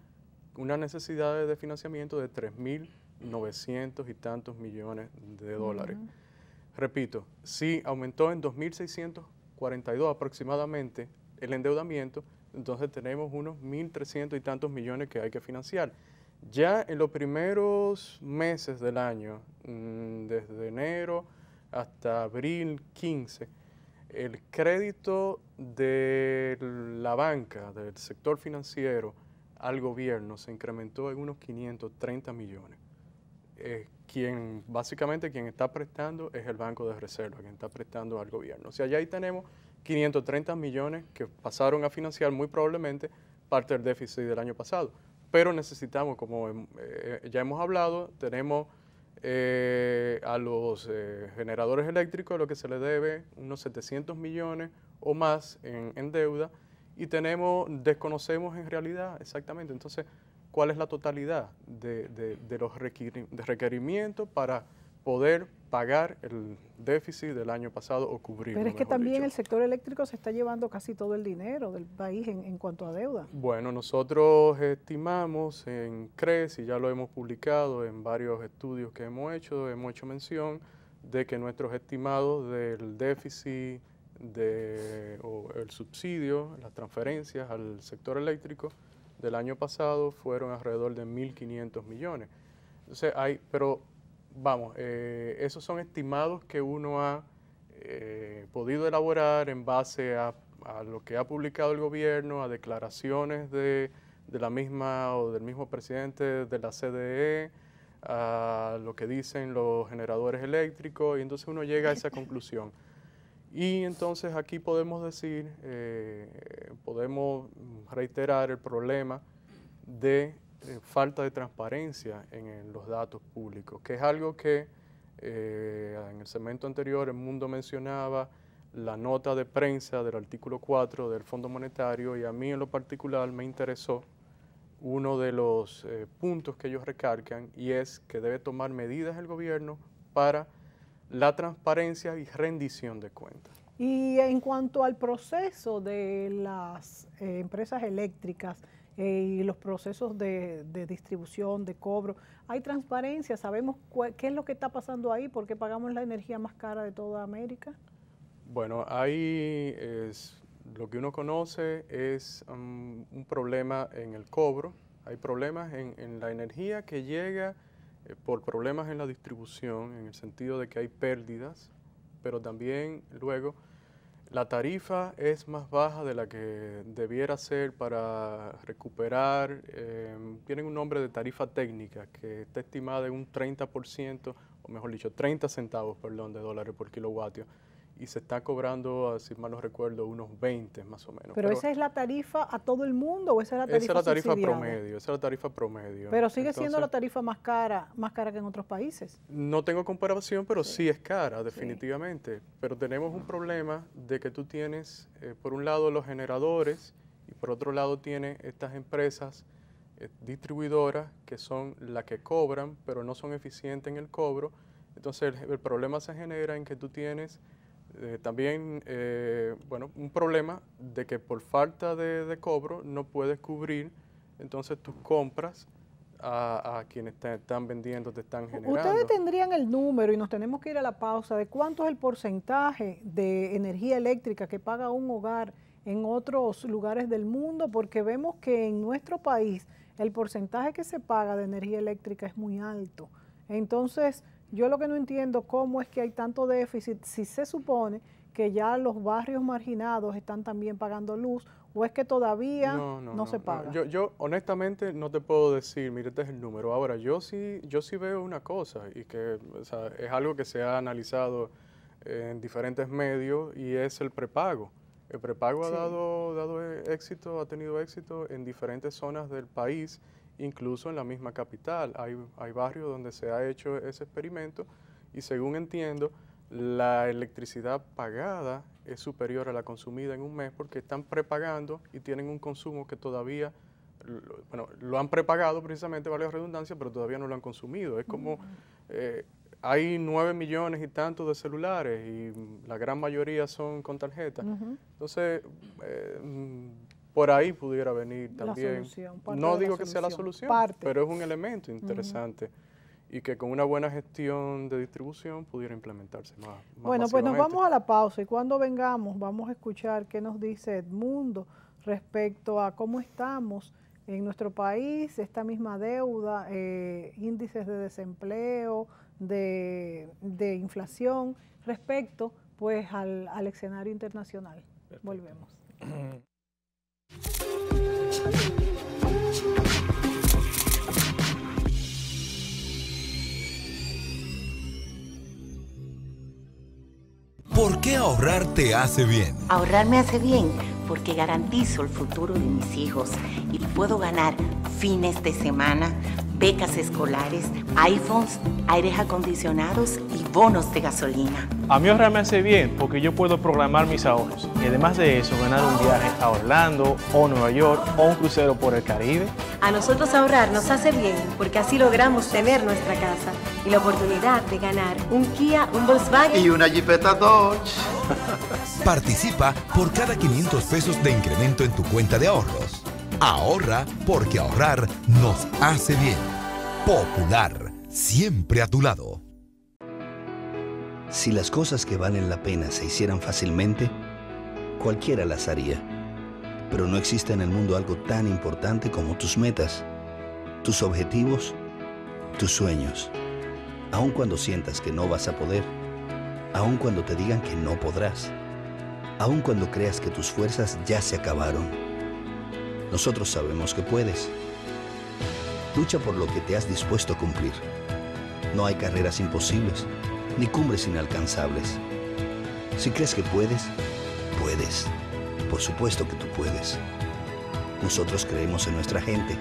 una necesidad de financiamiento de 3.900 y tantos millones de dólares. Repito, si aumentó en 2.642 aproximadamente el endeudamiento, entonces tenemos unos 1.300 y tantos millones que hay que financiar. Ya en los primeros meses del año, desde enero hasta abril 15, el crédito de la banca, del sector financiero al gobierno se incrementó en unos 530 millones. Básicamente quien está prestando es el Banco de Reserva, quien está prestando al gobierno. O sea, ya ahí tenemos 530 millones que pasaron a financiar muy probablemente parte del déficit del año pasado. Pero necesitamos, como ya hemos hablado, tenemos a los generadores eléctricos lo que se le debe unos 700 millones o más en deuda y desconocemos en realidad exactamente entonces cuál es la totalidad de los requerimientos para poder pagar el déficit del año pasado o cubrirlo. Pero es que también el sector eléctrico se está llevando casi todo el dinero del país en cuanto a deuda. Bueno, nosotros estimamos en CRES, y ya lo hemos publicado en varios estudios que hemos hecho mención de que nuestros estimados del déficit o el subsidio, las transferencias al sector eléctrico del año pasado fueron alrededor de 1.500 millones. Entonces esos son estimados que uno ha podido elaborar en base a lo que ha publicado el gobierno, a declaraciones de la misma o del mismo presidente de la CDE, a lo que dicen los generadores eléctricos, y entonces uno llega a esa conclusión. Y entonces aquí podemos decir, podemos reiterar el problema de falta de transparencia en los datos públicos, que es algo que en el segmento anterior el Mundo mencionaba la nota de prensa del artículo 4 del Fondo Monetario, y a mí en lo particular me interesó uno de los puntos que ellos recalcan, y es que debe tomar medidas el gobierno para la transparencia y rendición de cuentas. Y en cuanto al proceso de las empresas eléctricas, y los procesos de distribución, de cobro, ¿hay transparencia? ¿Sabemos qué es lo que está pasando ahí? ¿Por qué pagamos la energía más cara de toda América? Bueno, lo que uno conoce es un problema en el cobro. Hay problemas en la energía que llega por problemas en la distribución, en el sentido de que hay pérdidas, pero también luego la tarifa es más baja de la que debiera ser para recuperar. Tienen un nombre de tarifa técnica que está estimada en un 30%, o mejor dicho, 30 centavos, perdón, de dólares por kilovatio. Y se está cobrando, si mal no recuerdo, unos 20 más o menos. ¿Pero esa es la tarifa a todo el mundo o esa es la tarifa subsidiada? Esa es la tarifa promedio. Pero sigue siendo la tarifa más cara que en otros países. No tengo comparación, pero sí es cara, definitivamente. Sí. Pero tenemos un problema de que tú tienes, por un lado, los generadores, y por otro lado tienes estas empresas distribuidoras que son las que cobran, pero no son eficientes en el cobro. Entonces el problema se genera en que tú tienes también un problema de que por falta de cobro no puedes cubrir entonces tus compras a quienes te están vendiendo, te están generando. Ustedes tendrían el número, y nos tenemos que ir a la pausa, de cuánto es el porcentaje de energía eléctrica que paga un hogar en otros lugares del mundo, porque vemos que en nuestro país el porcentaje que se paga de energía eléctrica es muy alto. Entonces, yo lo que no entiendo cómo es que hay tanto déficit si se supone que ya los barrios marginados están también pagando luz, o es que todavía no se paga. Yo honestamente no te puedo decir, mire, este es el número. Ahora, yo sí veo una cosa, y que es algo que se ha analizado en diferentes medios, y es el prepago. El prepago ha dado éxito, ha tenido éxito en diferentes zonas del país, incluso en la misma capital. Hay barrios donde se ha hecho ese experimento, y según entiendo, la electricidad pagada es superior a la consumida en un mes, porque están prepagando y tienen un consumo que todavía, lo han prepagado precisamente, vale la redundancia, pero todavía no lo han consumido. Es como, hay 9 millones y tantos de celulares y la gran mayoría son con tarjeta. Entonces, por ahí pudiera venir también. No digo que sea la solución, pero es un elemento interesante. Y que con una buena gestión de distribución pudiera implementarse más. Bueno, pues nos vamos a la pausa, y cuando vengamos vamos a escuchar qué nos dice Edmundo respecto a cómo estamos en nuestro país, esta misma deuda, índices de desempleo, de inflación, respecto pues al escenario internacional. Perfecto. Volvemos. ¿Por qué ahorrar te hace bien? Ahorrar me hace bien porque garantizo el futuro de mis hijos y puedo ganar fines de semana, becas escolares, iPhones, aires acondicionados y bonos de gasolina. A mí ahorrar me hace bien porque yo puedo programar mis ahorros y además de eso ganar un viaje a Orlando o Nueva York o un crucero por el Caribe. A nosotros ahorrar nos hace bien porque así logramos tener nuestra casa y la oportunidad de ganar un Kia, un Volkswagen y una Jeepeta Dodge. Participa por cada 500 pesos de incremento en tu cuenta de ahorros. Ahorra porque ahorrar nos hace bien. Popular, siempre a tu lado. Si las cosas que valen la pena se hicieran fácilmente, cualquiera las haría. Pero no existe en el mundo algo tan importante como tus metas, tus objetivos, tus sueños. Aun cuando sientas que no vas a poder, aun cuando te digan que no podrás, aun cuando creas que tus fuerzas ya se acabaron, nosotros sabemos que puedes. Lucha por lo que te has dispuesto a cumplir. No hay carreras imposibles, ni cumbres inalcanzables. Si crees que puedes, puedes. Por supuesto que tú puedes. Nosotros creemos en nuestra gente,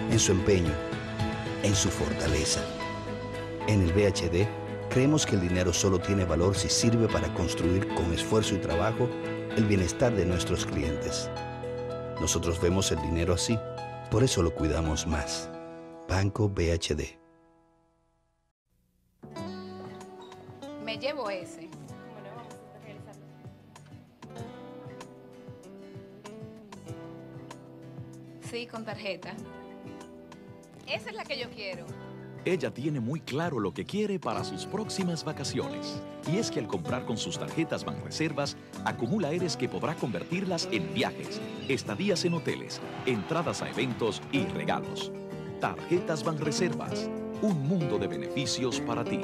en su empeño, en su fortaleza. En el BHD, creemos que el dinero solo tiene valor si sirve para construir con esfuerzo y trabajo el bienestar de nuestros clientes. Nosotros vemos el dinero así, por eso lo cuidamos más. Banco BHD. Me llevo ese. Sí, con tarjeta. Esa es la que yo quiero. Ella tiene muy claro lo que quiere para sus próximas vacaciones. Y es que al comprar con sus tarjetas Banreservas, acumula Eres que podrá convertirlas en viajes, estadías en hoteles, entradas a eventos y regalos. Tarjetas Banreservas, un mundo de beneficios para ti.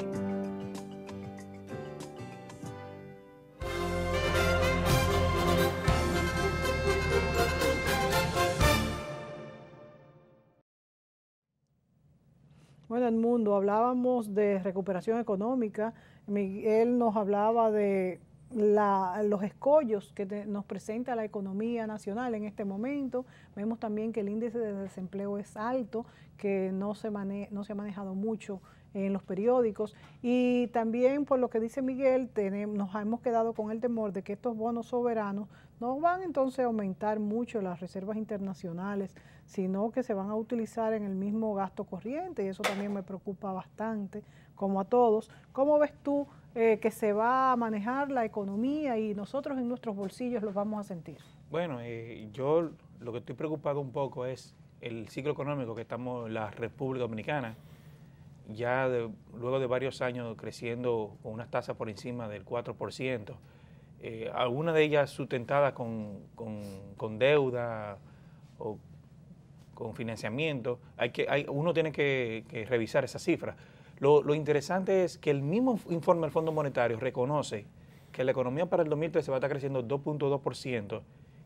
Bueno, Edmundo, hablábamos de recuperación económica. Miguel nos hablaba de los escollos que nos presenta la economía nacional en este momento. Vemos también que el índice de desempleo es alto, que no se ha manejado mucho en los periódicos. Y también, por lo que dice Miguel, nos hemos quedado con el temor de que estos bonos soberanos no van entonces a aumentar mucho las reservas internacionales, sino que se van a utilizar en el mismo gasto corriente, y eso también me preocupa bastante, como a todos. ¿Cómo ves tú que se va a manejar la economía y nosotros en nuestros bolsillos los vamos a sentir? Bueno, yo lo que estoy preocupado un poco es el ciclo económico que estamos en la República Dominicana, ya luego de varios años creciendo con unas tasas por encima del 4%, algunas de ellas sustentadas con deuda o con financiamiento, uno tiene que revisar esas cifras. Lo interesante es que el mismo informe del Fondo Monetario reconoce que la economía para el 2013 va a estar creciendo 2.2%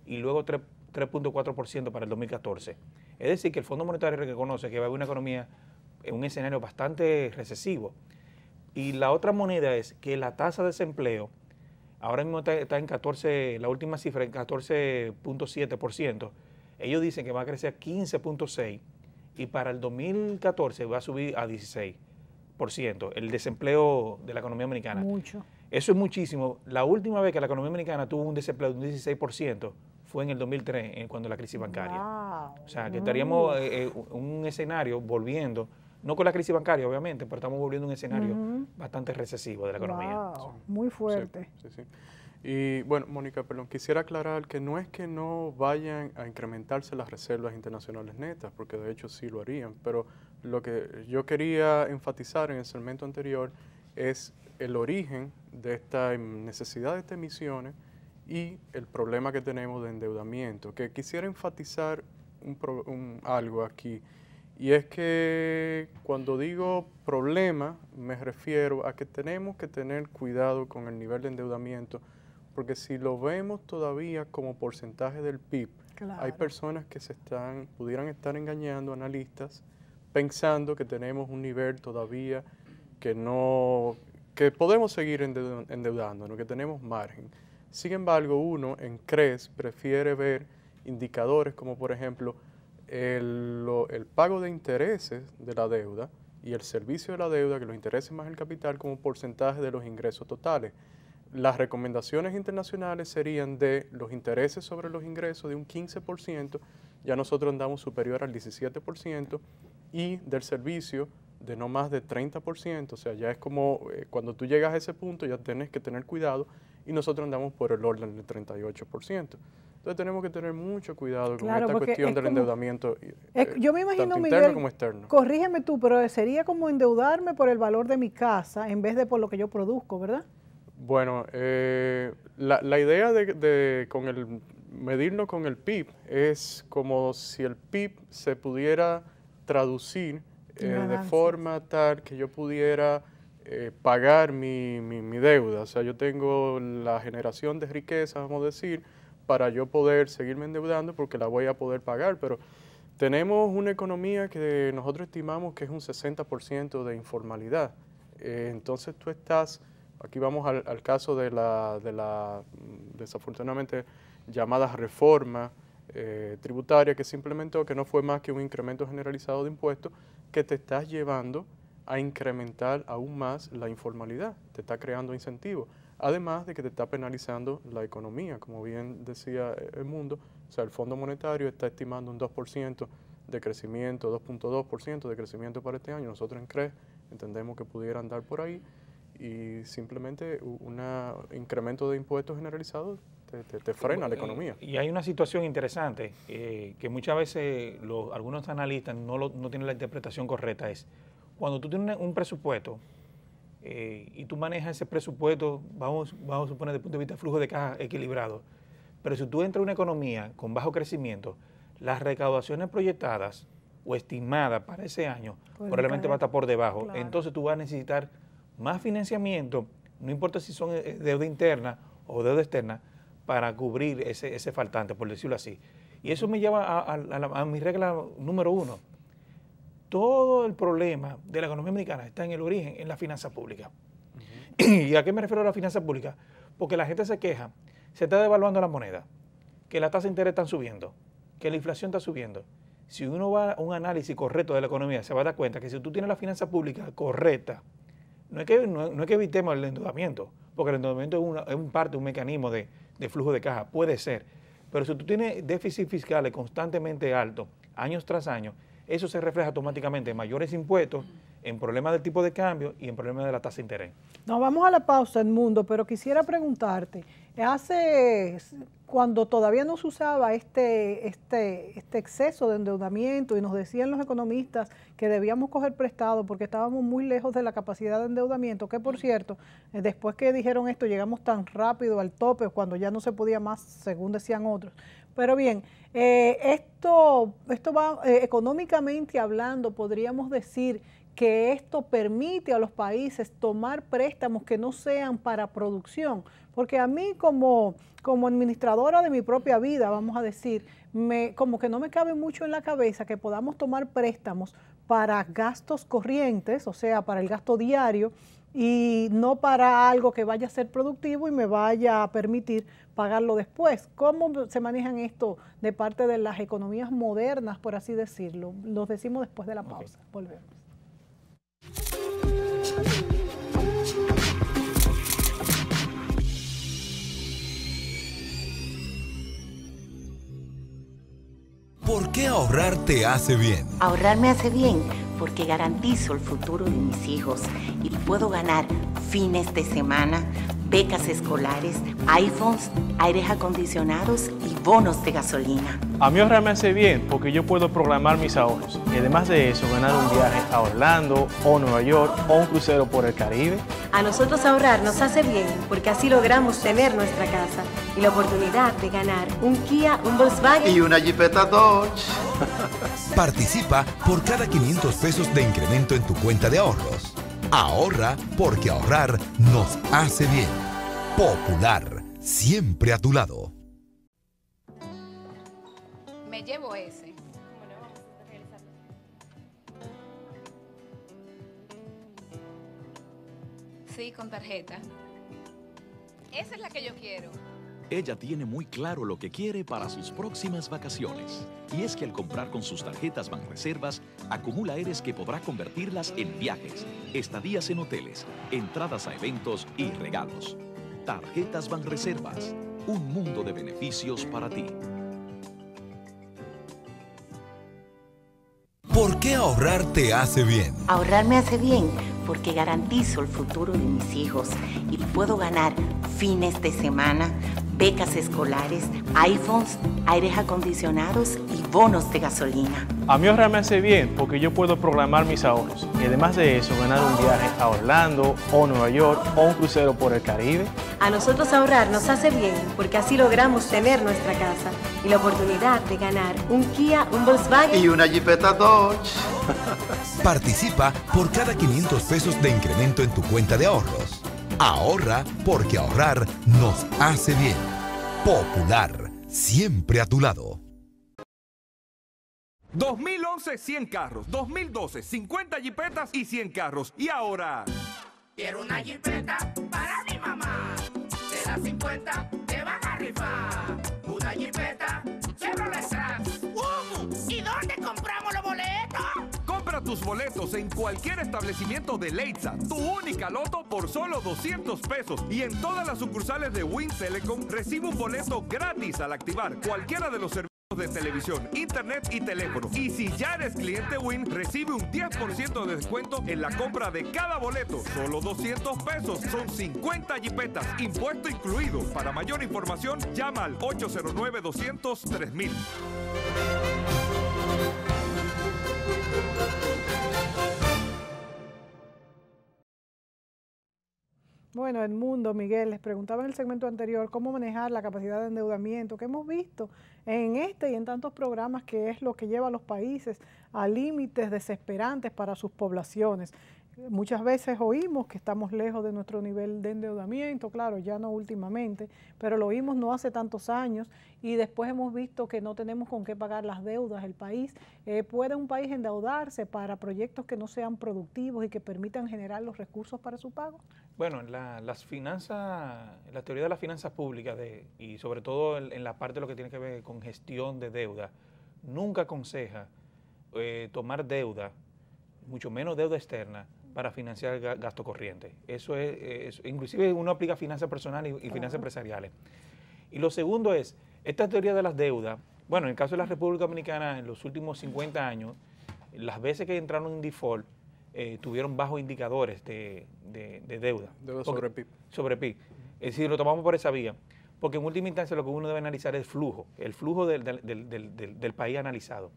y luego 3.4% para el 2014. Es decir, que el Fondo Monetario reconoce que va a haber una economía en un escenario bastante recesivo. Y la otra moneda es que la tasa de desempleo ahora mismo está en 14, la última cifra en 14.7%. Ellos dicen que va a crecer a 15.6% y para el 2014 va a subir a 16%, el desempleo de la economía americana. Mucho. Eso es muchísimo. La última vez que la economía americana tuvo un desempleo de un 16% fue en el 2003, cuando la crisis bancaria. Wow. O sea, que estaríamos en un escenario volviendo, no con la crisis bancaria, obviamente, pero estamos volviendo a un escenario bastante recesivo de la economía. Wow. Muy fuerte. Sí. Y bueno, Mónica, perdón, quisiera aclarar que no es que no vayan a incrementarse las reservas internacionales netas, porque de hecho sí lo harían, pero lo que yo quería enfatizar en el segmento anterior es el origen de esta necesidad de estas emisiones y el problema que tenemos de endeudamiento, que quisiera enfatizar algo aquí, y es que cuando digo problema me refiero a que tenemos que tener cuidado con el nivel de endeudamiento, porque si lo vemos todavía como porcentaje del PIB, claro, hay personas que pudieran estar engañando, analistas, pensando que tenemos un nivel todavía que podemos seguir endeudándonos, que tenemos margen. Sin embargo, uno en CRES prefiere ver indicadores como, por ejemplo, el pago de intereses de la deuda y el servicio de la deuda, que los intereses más el capital, como porcentaje de los ingresos totales. Las recomendaciones internacionales serían de los intereses sobre los ingresos de un 15%, ya nosotros andamos superior al 17%, y del servicio de no más de 30%, o sea, ya es como cuando tú llegas a ese punto ya tienes que tener cuidado, y nosotros andamos por el orden del 38%. Entonces tenemos que tener mucho cuidado con esta cuestión del endeudamiento, yo me imagino, tanto Miguel, interno como externo. Corrígeme tú, pero sería como endeudarme por el valor de mi casa en vez de por lo que yo produzco, ¿verdad? Bueno, la idea de medirlo con el PIB es como si el PIB se pudiera traducir de forma tal que yo pudiera pagar mi deuda. O sea, yo tengo la generación de riqueza, vamos a decir, para yo poder seguirme endeudando porque la voy a poder pagar, pero tenemos una economía que nosotros estimamos que es un 60% de informalidad. Entonces tú estás... Aquí vamos al caso de la desafortunadamente llamada reforma tributaria que se implementó, que no fue más que un incremento generalizado de impuestos, que te estás llevando a incrementar aún más la informalidad, te está creando incentivos, además de que te está penalizando la economía, como bien decía el mundo, o sea, el Fondo Monetario está estimando un 2% de crecimiento, 2.2% de crecimiento para este año, nosotros en CRES entendemos que pudiera andar por ahí, y simplemente un incremento de impuestos generalizados te frena la economía. Y hay una situación interesante que muchas veces algunos analistas no tienen la interpretación correcta, es cuando tú tienes un presupuesto y tú manejas ese presupuesto, vamos a suponer desde el punto de vista de flujo de caja equilibrado, pero si tú entras en una economía con bajo crecimiento, las recaudaciones proyectadas o estimadas para ese año probablemente va a estar por debajo, claro. Entonces tú vas a necesitar más financiamiento, no importa si son deuda interna o deuda externa, para cubrir ese faltante, por decirlo así. Y eso me lleva a mi regla número 1. Todo el problema de la economía americana está en el origen, en la finanza pública. ¿Y a qué me refiero a la finanza pública? Porque la gente se queja, se está devaluando la moneda, que la tasa de interés está subiendo, que la inflación está subiendo. Si uno va a un análisis correcto de la economía, se va a dar cuenta que si tú tienes la finanza pública correcta, no es que evitemos el endeudamiento, porque el endeudamiento es un parte, un mecanismo de flujo de caja, puede ser. Pero si tú tienes déficit fiscales constantemente altos, años tras año, eso se refleja automáticamente en mayores impuestos, en problemas del tipo de cambio y en problemas de la tasa de interés. Nos vamos a la pausa, Edmundo, pero quisiera preguntarte, cuando todavía no se usaba este exceso de endeudamiento y nos decían los economistas que debíamos coger prestado porque estábamos muy lejos de la capacidad de endeudamiento, que por cierto, después que dijeron esto llegamos tan rápido al tope cuando ya no se podía más, según decían otros. Pero bien, esto va, económicamente hablando, podríamos decir que esto permite a los países tomar préstamos que no sean para producción, porque a mí como administradora de mi propia vida, vamos a decir, como que no me cabe mucho en la cabeza que podamos tomar préstamos para gastos corrientes, o sea, para el gasto diario, y no para algo que vaya a ser productivo y me vaya a permitir pagarlo después. ¿Cómo se manejan esto de parte de las economías modernas, por así decirlo? Los decimos después de la pausa. Volvemos. ¿Por qué ahorrar te hace bien? Ahorrar me hace bien porque garantizo el futuro de mis hijos y puedo ganar fines de semana, becas escolares, iPhones, aires acondicionados y bonos de gasolina. A mí ahorrar me hace bien porque yo puedo programar mis ahorros y además de eso ganar un viaje a Orlando o Nueva York o un crucero por el Caribe. A nosotros ahorrar nos hace bien porque así logramos tener nuestra casa y la oportunidad de ganar un Kia, un Volkswagen y una Jeepeta Dodge. Participa por cada 500 pesos de incremento en tu cuenta de ahorros. Ahorra porque ahorrar nos hace bien. Popular, siempre a tu lado. Me llevo ese. Sí, con tarjeta. Esa es la que yo quiero. Ella tiene muy claro lo que quiere para sus próximas vacaciones. Y es que al comprar con sus tarjetas Banreservas, acumula Eres que podrá convertirlas en viajes, estadías en hoteles, entradas a eventos y regalos. Tarjetas Banreservas, un mundo de beneficios para ti. ¿Por qué ahorrar te hace bien? Ahorrar me hace bien porque garantizo el futuro de mis hijos y puedo ganar fines de semana, becas escolares, iPhones, aires acondicionados y bonos de gasolina. A mí ahorrar me hace bien porque yo puedo programar mis ahorros y además de eso ganar un viaje a Orlando o Nueva York o un crucero por el Caribe. A nosotros ahorrar nos hace bien porque así logramos tener nuestra casa y la oportunidad de ganar un Kia, un Volkswagen y una Jeepeta Dodge. Participa por cada 500 pesos de incremento en tu cuenta de ahorros. Ahorra porque ahorrar nos hace bien. Popular, siempre a tu lado. 2011, 100 carros. 2012, 50 jipetas y 100 carros. Y ahora... Quiero una jipeta para mi mamá. De las 50 te van a rifar. Una jipeta Chevrolet Trax. ¿Y dónde compramos los boletos? Compra tus boletos en cualquier establecimiento de Leitza, tu única loto por solo 200 pesos. Y en todas las sucursales de Win Telecom recibe un boleto gratis al activar cualquiera de los servicios de televisión, internet y teléfono. Y si ya eres cliente Win, recibe un 10% de descuento en la compra de cada boleto. Solo 200 pesos, son 50 jipetas, impuesto incluido. Para mayor información, llama al 809-200-3000. Bueno, Edmundo, Miguel, les preguntaba en el segmento anterior cómo manejar la capacidad de endeudamiento que hemos visto en este y en tantos programas, que es lo que lleva a los países a límites desesperantes para sus poblaciones. Muchas veces oímos que estamos lejos de nuestro nivel de endeudamiento, claro, ya no últimamente, pero lo oímos no hace tantos años y después hemos visto que no tenemos con qué pagar las deudas. El país, ¿puede un país endeudarse para proyectos que no sean productivos y que permitan generar los recursos para su pago? Bueno, las finanzas, la teoría de las finanzas públicas y sobre todo en la parte de lo que tiene que ver con gestión de deuda, nunca aconseja tomar deuda, mucho menos deuda externa, para financiar gasto corriente. Eso es inclusive uno aplica finanzas personales y finanzas empresariales. Y lo segundo es, esta teoría de las deudas, bueno, en el caso de la República Dominicana, en los últimos 50 años, las veces que entraron en default, tuvieron bajos indicadores de deuda. Deuda sobre PIB. Sobre PIB. Es decir, lo tomamos por esa vía. Porque en última instancia lo que uno debe analizar es el flujo del país analizado.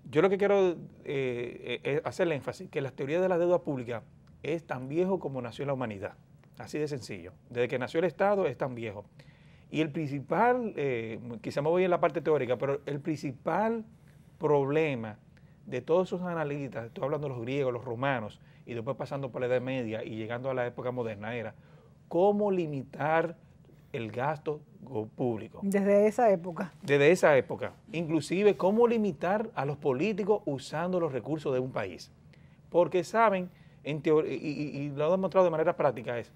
Yo lo que quiero es hacer el énfasis que la teoría de la deuda pública es tan viejo como nació la humanidad. Así de sencillo. Desde que nació el Estado es tan viejo. Y el principal, quizá me voy en la parte teórica, pero el principal problema de todos esos analistas, estoy hablando de los griegos, los romanos, y después pasando por la Edad Media y llegando a la época moderna, era cómo limitar el gasto público. Desde esa época. Desde esa época. Inclusive, cómo limitar a los políticos usando los recursos de un país. Porque saben, en teoría, y lo he demostrado de manera práctica, es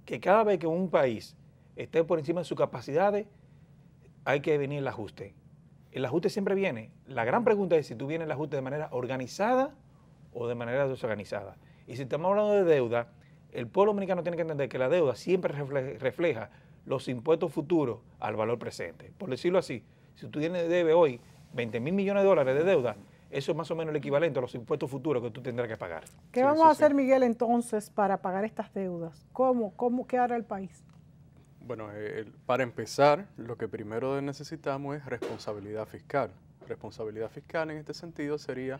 que cada vez que un país esté por encima de sus capacidades, hay que venir el ajuste. El ajuste siempre viene. La gran pregunta es si tú vienes el ajuste de manera organizada o de manera desorganizada. Y si estamos hablando de deuda, el pueblo dominicano tiene que entender que la deuda siempre refleja los impuestos futuros al valor presente. Por decirlo así, si tú debes hoy 20 mil millones de dólares de deuda, eso es más o menos el equivalente a los impuestos futuros que tú tendrás que pagar. ¿Qué vamos a hacer, Miguel, entonces, para pagar estas deudas? ¿Qué hará el país? Bueno, para empezar, lo que primero necesitamos es responsabilidad fiscal. Responsabilidad fiscal en este sentido sería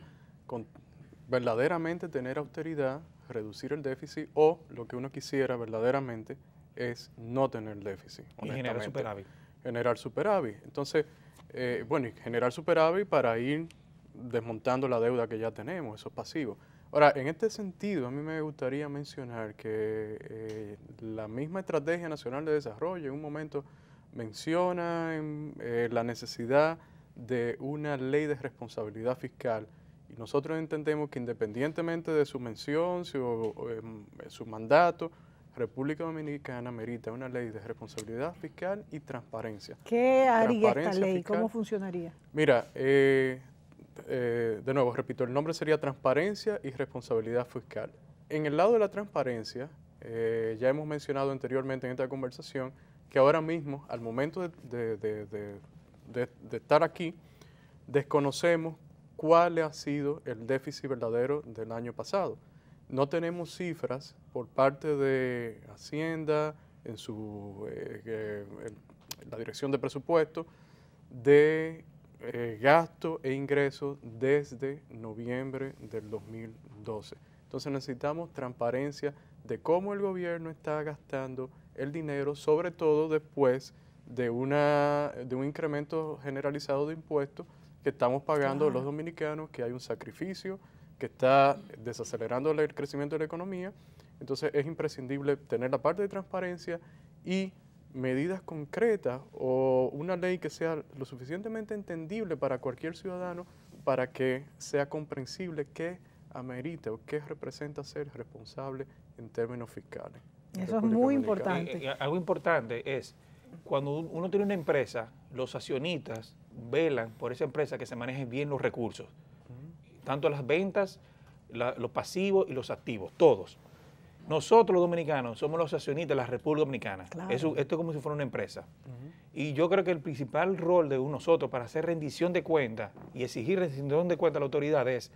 verdaderamente tener austeridad, reducir el déficit, o lo que uno quisiera verdaderamente es no tener déficit. Y generar superávit. Generar superávit. Entonces, y generar superávit para ir desmontando la deuda que ya tenemos, esos pasivos. Ahora, en este sentido, a mí me gustaría mencionar que la misma Estrategia Nacional de Desarrollo en un momento menciona la necesidad de una ley de responsabilidad fiscal, y nosotros entendemos que independientemente de su mención, su mandato, República Dominicana merita una ley de responsabilidad fiscal y transparencia. ¿Qué haría esta ley? Fiscal. ¿Cómo funcionaría? Mira, de nuevo, repito, el nombre sería transparencia y responsabilidad fiscal. En el lado de la transparencia, ya hemos mencionado anteriormente en esta conversación que ahora mismo, al momento de estar aquí, desconocemos cuál ha sido el déficit verdadero del año pasado. No tenemos cifras por parte de Hacienda, en la Dirección de Presupuesto, de gasto e ingresos desde noviembre del 2012. Entonces necesitamos transparencia de cómo el gobierno está gastando el dinero, sobre todo después de un incremento generalizado de impuestos que estamos pagando los dominicanos, que hay un sacrificio que está desacelerando el crecimiento de la economía. Entonces es imprescindible tener la parte de transparencia y medidas concretas o una ley que sea lo suficientemente entendible para cualquier ciudadano para que sea comprensible qué amerita o qué representa ser responsable en términos fiscales. Eso es muy importante. Algo importante es, cuando uno tiene una empresa, los accionistas velan por esa empresa que se manejen bien los recursos, tanto las ventas, los pasivos y los activos, todos. Nosotros los dominicanos somos los accionistas de la República Dominicana. Claro. Esto es como si fuera una empresa. Y yo creo que el principal rol de nosotros para hacer rendición de cuentas y exigir rendición de cuentas a la autoridad es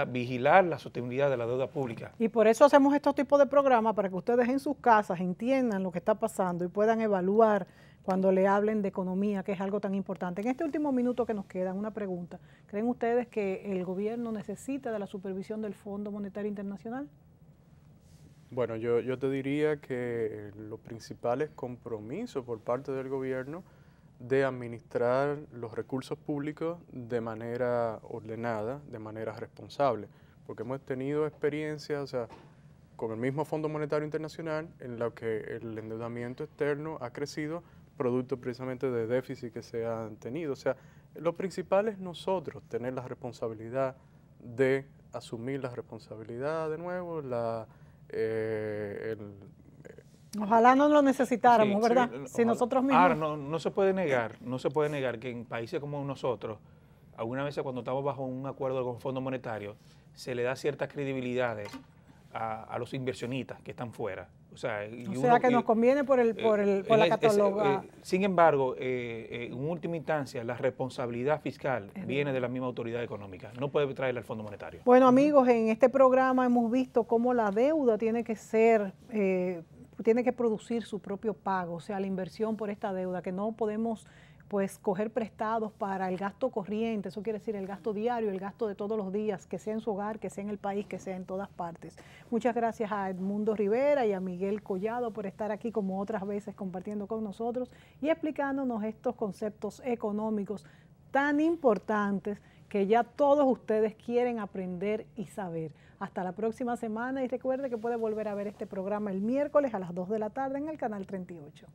vigilar la sostenibilidad de la deuda pública. Y por eso hacemos estos tipos de programas, para que ustedes en sus casas entiendan lo que está pasando y puedan evaluar cuando le hablen de economía, que es algo tan importante. En este último minuto que nos queda, una pregunta. ¿Creen ustedes que el gobierno necesita de la supervisión del Fondo Monetario Internacional? Bueno, yo te diría que los principales compromisos por parte del gobierno de administrar los recursos públicos de manera ordenada, de manera responsable, porque hemos tenido experiencias, o sea, con el mismo Fondo Monetario Internacional, en la que el endeudamiento externo ha crecido producto precisamente de déficit que se han tenido. O sea, lo principal es nosotros tener la responsabilidad de asumir la responsabilidad de nuevo, ojalá no lo necesitáramos, sí, ¿verdad? Sí, si nosotros mismos. Ahora, no se puede negar que en países como nosotros, algunas veces cuando estamos bajo un acuerdo con el Fondo Monetario, se le da ciertas credibilidades a los inversionistas que están fuera. O sea que nos conviene por la catáloga. Sin embargo, en última instancia, la responsabilidad fiscal viene de la misma autoridad económica. No puede traerla al Fondo Monetario. Bueno, amigos, en este programa hemos visto cómo la deuda tiene que producir su propio pago, o sea, la inversión por esta deuda, que no podemos pues coger prestados para el gasto corriente, eso quiere decir el gasto diario, el gasto de todos los días, que sea en su hogar, que sea en el país, que sea en todas partes. Muchas gracias a Edmundo Rivera y a Miguel Collado por estar aquí como otras veces compartiendo con nosotros y explicándonos estos conceptos económicos tan importantes que ya todos ustedes quieren aprender y saber. Hasta la próxima semana y recuerde que puede volver a ver este programa el miércoles a las 2 de la tarde en el canal 38.